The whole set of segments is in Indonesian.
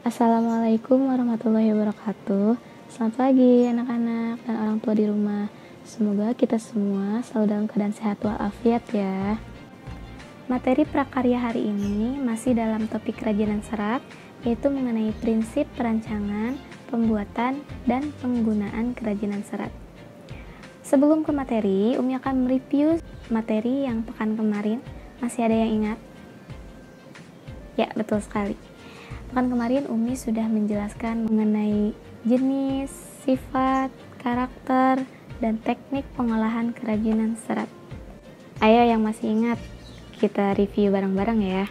Assalamualaikum warahmatullahi wabarakatuh. Selamat pagi anak-anak dan orang tua di rumah. Semoga kita semua selalu dalam keadaan sehat walafiat ya. Materi prakarya hari ini masih dalam topik kerajinan serat, yaitu mengenai prinsip perancangan, pembuatan, dan penggunaan kerajinan serat. Sebelum ke materi, Umi akan mereview materi yang pekan kemarin. Masih ada yang ingat? Ya, betul sekali. Pekan kemarin Umi sudah menjelaskan mengenai jenis, sifat, karakter, dan teknik pengolahan kerajinan serat. Ayo yang masih ingat, kita review bareng-bareng ya.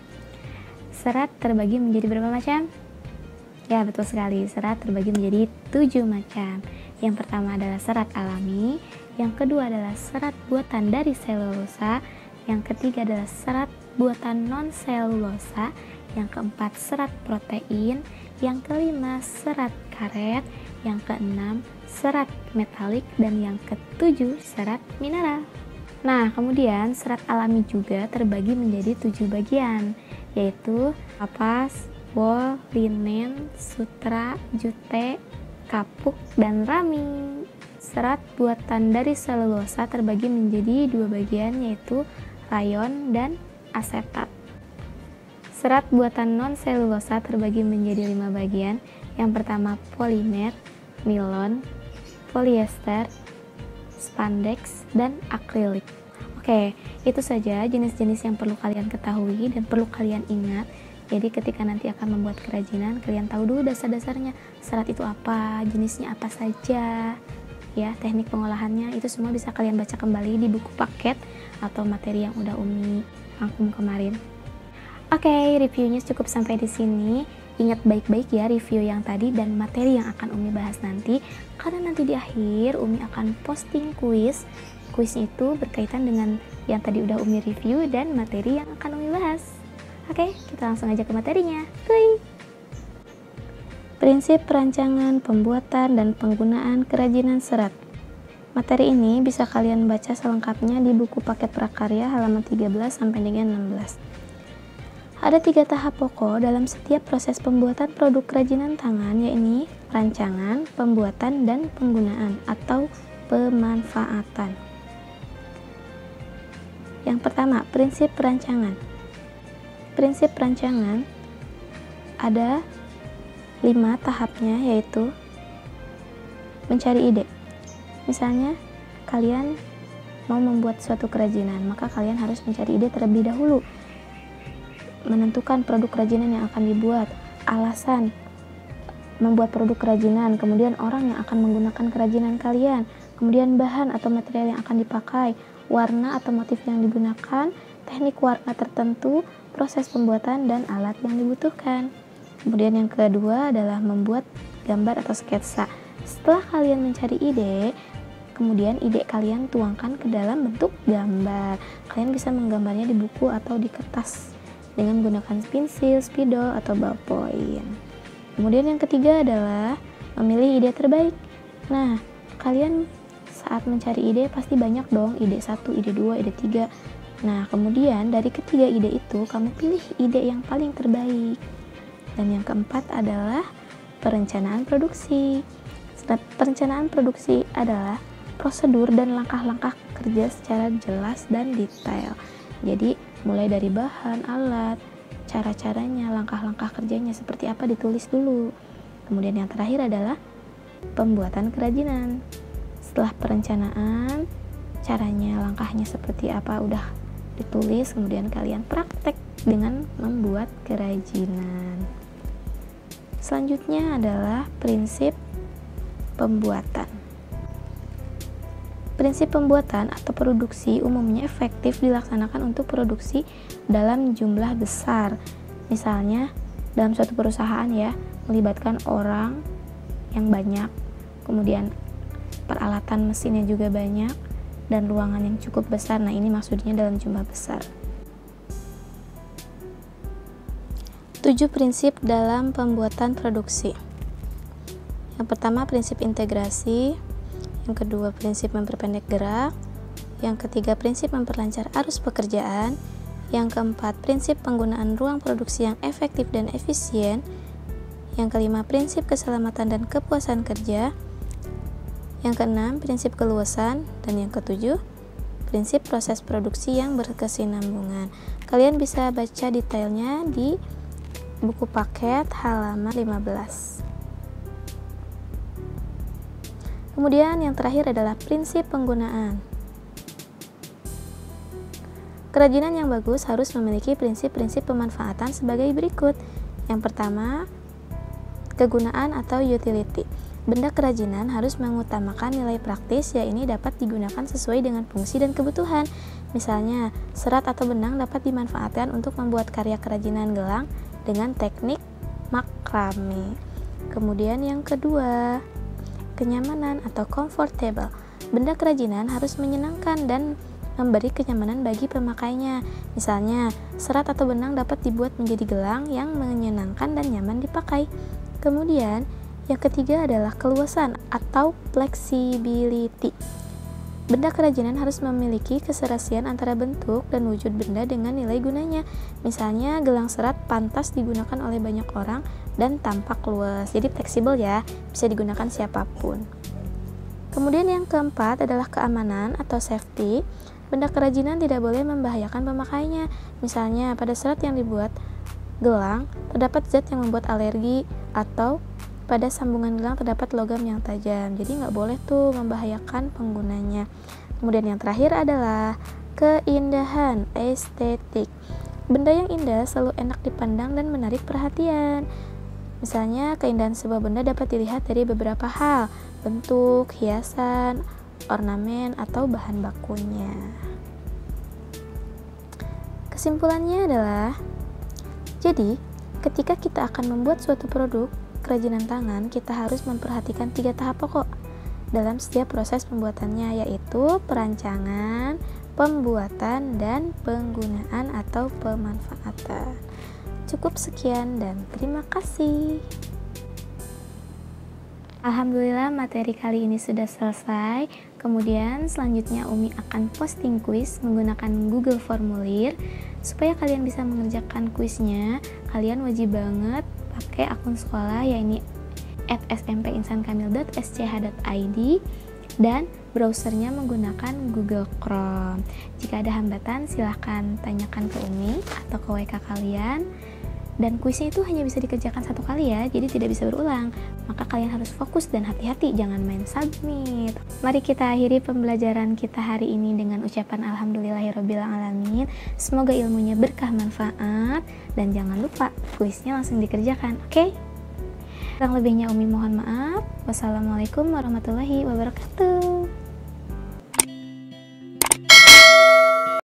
Serat terbagi menjadi berapa macam? Ya, betul sekali. Serat terbagi menjadi 7 macam. Yang pertama adalah serat alami, yang kedua adalah serat buatan dari selulosa, yang ketiga adalah serat buatan non-selulosa, yang keempat serat protein, yang kelima serat karet, yang keenam serat metalik, dan yang ketujuh serat mineral. Nah, kemudian serat alami juga terbagi menjadi 7 bagian, yaitu kapas, wol, linen, sutra, jute, kapuk, dan rami. Serat buatan dari selulosa terbagi menjadi 2 bagian, yaitu rayon dan asetat. Serat buatan non-selulosa terbagi menjadi 5 bagian. Yang pertama polimer, nilon, polyester, spandex, dan akrilik. Oke, itu saja jenis-jenis yang perlu kalian ketahui dan perlu kalian ingat. Jadi ketika nanti akan membuat kerajinan, kalian tahu dulu dasar-dasarnya. Serat itu apa, jenisnya apa saja, ya, teknik pengolahannya, itu semua bisa kalian baca kembali di buku paket atau materi yang udah Umi rangkum kemarin. Oke, reviewnya cukup sampai di sini. Ingat baik-baik ya review yang tadi dan materi yang akan Umi bahas nanti, karena nanti di akhir Umi akan posting kuis. Kuisnya itu berkaitan dengan yang tadi udah Umi review dan materi yang akan Umi bahas. Oke, kita langsung aja ke materinya. Kuy. Prinsip perancangan, pembuatan, dan penggunaan kerajinan serat. Materi ini bisa kalian baca selengkapnya di buku paket prakarya halaman 13 sampai dengan 16. Ada 3 tahap pokok dalam setiap proses pembuatan produk kerajinan tangan, yaitu perancangan, pembuatan, dan penggunaan atau pemanfaatan. Yang pertama, prinsip perancangan. Prinsip perancangan ada 5 tahapnya, yaitu mencari ide. Misalnya, kalian mau membuat suatu kerajinan, maka kalian harus mencari ide terlebih dahulu. Menentukan produk kerajinan yang akan dibuat, alasan membuat produk kerajinan, kemudian orang yang akan menggunakan kerajinan kalian, kemudian bahan atau material yang akan dipakai, warna atau motif yang digunakan, teknik warna tertentu, proses pembuatan, dan alat yang dibutuhkan. Kemudian yang kedua adalah membuat gambar atau sketsa. Setelah kalian mencari ide, kemudian ide kalian tuangkan ke dalam bentuk gambar. Kalian bisa menggambarnya di buku atau di kertas dengan menggunakan pensil, spidol, atau ballpoint. Kemudian yang ketiga adalah memilih ide terbaik. Nah, kalian saat mencari ide pasti banyak dong, ide 1, ide 2, ide 3. Nah, kemudian dari ketiga ide itu kamu pilih ide yang paling terbaik. Dan yang keempat adalah perencanaan produksi. Perencanaan produksi adalah prosedur dan langkah-langkah kerja secara jelas dan detail. Jadi mulai dari bahan, alat, cara-caranya, langkah-langkah kerjanya seperti apa ditulis dulu. Kemudian yang terakhir adalah pembuatan kerajinan. Setelah perencanaan, caranya, langkahnya seperti apa udah ditulis, kemudian kalian praktek dengan membuat kerajinan. Selanjutnya adalah prinsip pembuatan. Prinsip pembuatan atau produksi umumnya efektif dilaksanakan untuk produksi dalam jumlah besar. Misalnya, dalam suatu perusahaan ya, melibatkan orang yang banyak, kemudian peralatan mesinnya juga banyak, dan ruangan yang cukup besar. Nah, ini maksudnya dalam jumlah besar. 7 prinsip dalam pembuatan produksi. Yang pertama, prinsip integrasi. Yang kedua, prinsip memperpendek gerak. Yang ketiga, prinsip memperlancar arus pekerjaan. Yang keempat, prinsip penggunaan ruang produksi yang efektif dan efisien. Yang kelima, prinsip keselamatan dan kepuasan kerja. Yang keenam, prinsip keluasan. Dan yang ketujuh, prinsip proses produksi yang berkesinambungan. Kalian bisa baca detailnya di buku paket halaman 15. Kemudian yang terakhir adalah prinsip penggunaan. Kerajinan yang bagus harus memiliki prinsip-prinsip pemanfaatan sebagai berikut. Yang pertama, kegunaan atau utility. Benda kerajinan harus mengutamakan nilai praktis, yaitu dapat digunakan sesuai dengan fungsi dan kebutuhan. Misalnya, serat atau benang dapat dimanfaatkan untuk membuat karya kerajinan gelang dengan teknik makrame. Kemudian yang kedua, kenyamanan atau comfortable. Benda kerajinan harus menyenangkan dan memberi kenyamanan bagi pemakainya. Misalnya, serat atau benang dapat dibuat menjadi gelang yang menyenangkan dan nyaman dipakai. Kemudian, yang ketiga adalah keluasan atau flexibility. Benda kerajinan harus memiliki keserasian antara bentuk dan wujud benda dengan nilai gunanya. Misalnya, gelang serat pantas digunakan oleh banyak orang dan tampak luas. Jadi fleksibel ya, bisa digunakan siapapun. Kemudian yang keempat adalah keamanan atau safety. Benda kerajinan tidak boleh membahayakan pemakainya. Misalnya, pada serat yang dibuat gelang terdapat zat yang membuat alergi, atau pada sambungan gelang terdapat logam yang tajam. Jadi nggak boleh tuh membahayakan penggunanya. Kemudian yang terakhir adalah keindahan, estetik. Benda yang indah selalu enak dipandang dan menarik perhatian. Misalnya, keindahan sebuah benda dapat dilihat dari beberapa hal: bentuk, hiasan, ornamen, atau bahan bakunya. Kesimpulannya adalah, jadi ketika kita akan membuat suatu produk kerajinan tangan, kita harus memperhatikan 3 tahap pokok dalam setiap proses pembuatannya, yaitu perancangan, pembuatan, dan penggunaan atau pemanfaatan. Cukup sekian dan terima kasih. Alhamdulillah, materi kali ini sudah selesai. Kemudian selanjutnya Umi akan posting kuis menggunakan Google Formulir. Supaya kalian bisa mengerjakan kuisnya, kalian wajib banget pakai akun sekolah, yaitu @smpinsankamil.sch.id, dan browsernya menggunakan Google Chrome. Jika ada hambatan, silahkan tanyakan ke Umi atau ke WK kalian. Dan kuisnya itu hanya bisa dikerjakan 1 kali ya, jadi tidak bisa berulang. Maka kalian harus fokus dan hati-hati, jangan main submit. Mari kita akhiri pembelajaran kita hari ini dengan ucapan alhamdulillahirobbilalamin. Semoga ilmunya berkah manfaat, dan jangan lupa kuisnya langsung dikerjakan, oke? Kurang lebihnya Umi mohon maaf. Wassalamualaikum warahmatullahi wabarakatuh.